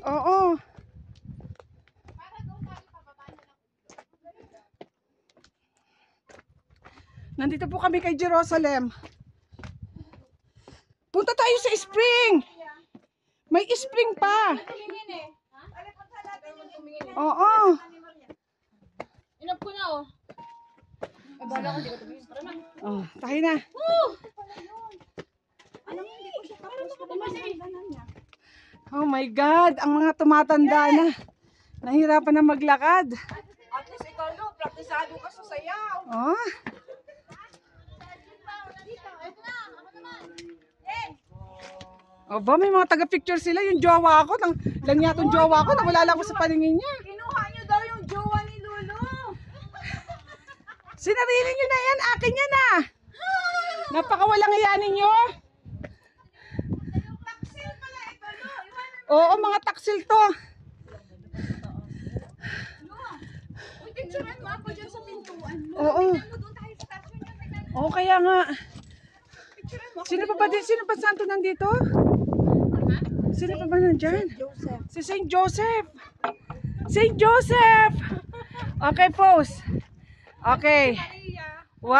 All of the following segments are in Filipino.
Oo. Nandito po kami kay Jerusalem. Punta tayo sa spring. May spring pa. Oo. Inap ko na oh. Ay, bahala ko, hindi ko tumingin. Tara na. Oh, tayo na. Oh my God, ang mga tumatanda na. Nahirapan na maglakad. At least ikaw no, praktisado ka sa sayaw. Oh. Oh, ba, may mga taga-picture sila. Yung jowa ko, lang yatong jowa ko, nawala lang ko sa paningin niya. Kinuha niyo daw yung jowa ni Lolo. Sinarili niyo na yan, akin yan ah. Napakawalang iya ninyo. Taksil pala ito, no? Oo, mga taksil to. Uy, picturean mo ako dyan sa pintuan. Oo. Tignan mo doon tayo sa station niya. Oo, kaya nga. Picturean mo. Sino pa santo nandito? Sino pa ba nandyan? Joseph. Si Saint Joseph. Saint Joseph. Okay, pose. Okay. 1,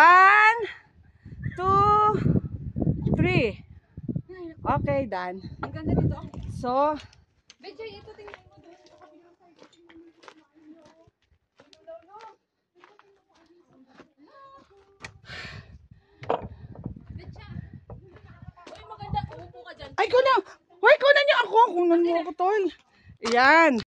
2, 3. Okay, done. Ang ganda dito. So, Betcha, ito tingnan mo doon sa kabilang side. Betcha. Uy, maganda. Umupo ka dyan. ay, kunan. Hoy, kunan niyo ako. Kunan mo ako, tol. Ayan.